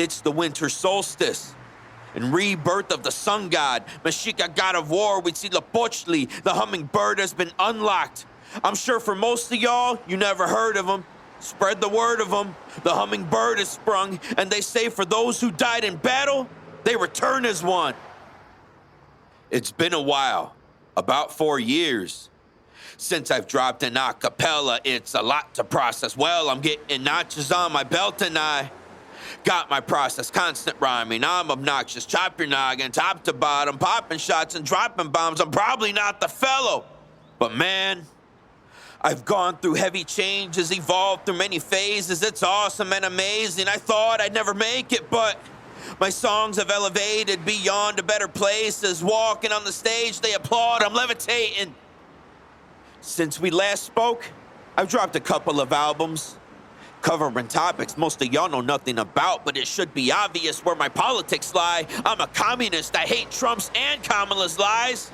It's the winter solstice and rebirth of the sun god, Mexica god of war, Huitzilopochtli. The hummingbird has been unlocked. I'm sure for most of y'all, you never heard of him. Spread the word of him. The hummingbird is sprung, and they say for those who died in battle, they return as one. It's been a while, about 4 years, since I've dropped an acapella. It's a lot to process. Well, I'm getting notches on my belt and I got my process, constant rhyming. I'm obnoxious, chop your noggin, top to bottom, popping shots and dropping bombs. I'm probably not the fellow, but man, I've gone through heavy changes, evolved through many phases. It's awesome and amazing. I thought I'd never make it, but my songs have elevated beyond to better places. Walking on the stage, they applaud, I'm levitating. Since we last spoke, I've dropped a couple of albums, covering topics most of y'all know nothing about, but it should be obvious where my politics lie. I'm a communist, I hate Trump's and Kamala's lies.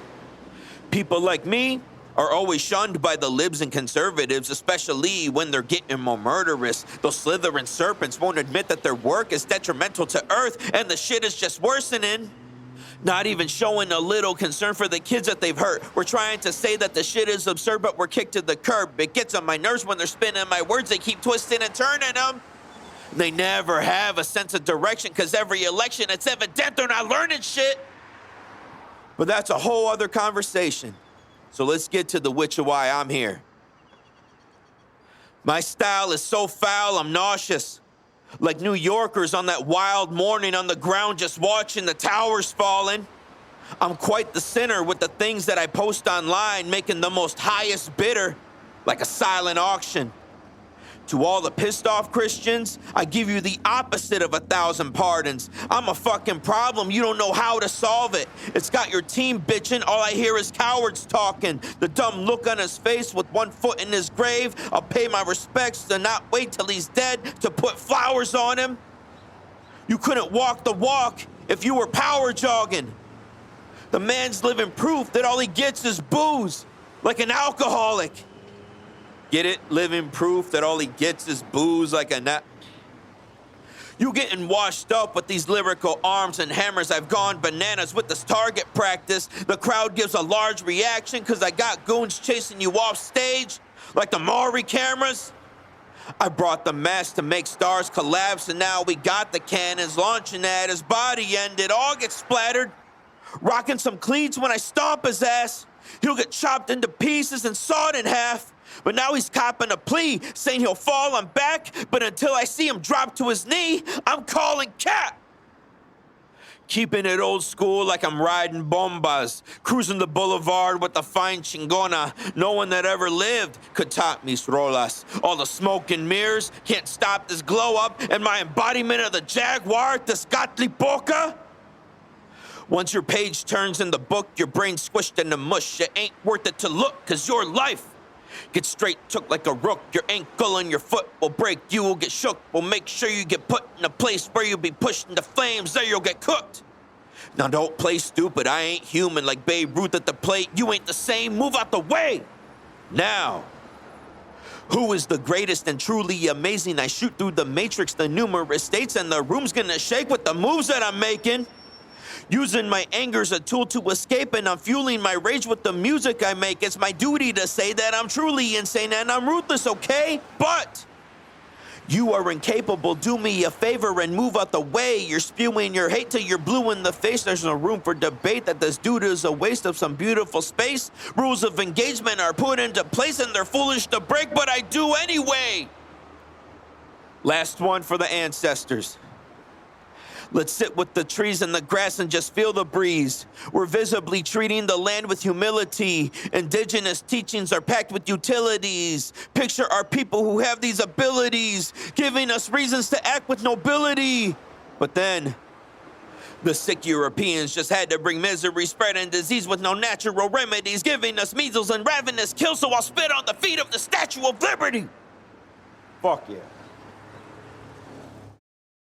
People like me are always shunned by the libs and conservatives, especially when they're getting more murderous. Those slithering serpents won't admit that their work is detrimental to Earth, and the shit is just worsening. Not even showing a little concern for the kids that they've hurt. We're trying to say that the shit is absurd, but we're kicked to the curb. It gets on my nerves when they're spinning my words. They keep twisting and turning them. They never have a sense of direction, cause every election it's evident they're not learning shit. But that's a whole other conversation. So let's get to the which of why I'm here. My style is so foul, I'm nauseous. Like New Yorkers on that wild morning on the ground just watching the towers falling. I'm quite the sinner with the things that I post online, making the most highest bidder, like a silent auction. To all the pissed off Christians, I give you the opposite of 1,000 pardons. I'm a fucking problem, you don't know how to solve it. It's got your team bitching, all I hear is cowards talking. The dumb look on his face with one foot in his grave. I'll pay my respects and not wait till he's dead to put flowers on him. You couldn't walk the walk if you were power jogging. The man's living proof that all he gets is booze, like an alcoholic. Get it? Living proof that all he gets is booze like a You getting washed up with these lyrical arms and hammers. I've gone bananas with this target practice. The crowd gives a large reaction cause I got goons chasing you off stage like the Maury cameras. I brought the mask to make stars collapse, and now we got the cannons launching at his body and it all gets splattered. Rocking some cleats when I stomp his ass. He'll get chopped into pieces and sawed in half. But now he's copping a plea, saying he'll fall on back, but until I see him drop to his knee, I'm calling cap. Keeping it old school like I'm riding bombas, cruising the boulevard with the fine chingona. No one that ever lived could top mis rolas. All the smoke and mirrors can't stop this glow up, and my embodiment of the jaguar, Tezcatlipoca. Once your page turns in the book, your brain squished into mush. It ain't worth it to look, cause your life get straight took like a rook. Your ankle and your foot will break. You will get shook. We'll make sure you get put in a place where you'll be pushed into flames. There you'll get cooked. Now don't play stupid. I ain't human like Babe Ruth at the plate. You ain't the same. Move out the way. Now, who is the greatest and truly amazing? I shoot through the matrix, the numerous states, and the room's gonna shake with the moves that I'm making. Using my anger as a tool to escape, and I'm fueling my rage with the music I make. It's my duty to say that I'm truly insane and I'm ruthless, okay? But you are incapable. Do me a favor and move out the way. You're spewing your hate till you're blue in the face. There's no room for debate that this dude is a waste of some beautiful space. Rules of engagement are put into place and they're foolish to break, but I do anyway. Last one for the ancestors. Let's sit with the trees and the grass and just feel the breeze. We're visibly treating the land with humility. Indigenous teachings are packed with utilities. Picture our people who have these abilities, giving us reasons to act with nobility. But then, the sick Europeans just had to bring misery, spreading disease with no natural remedies, giving us measles and ravenous kills, so I'll spit on the feet of the Statue of Liberty. Fuck yeah.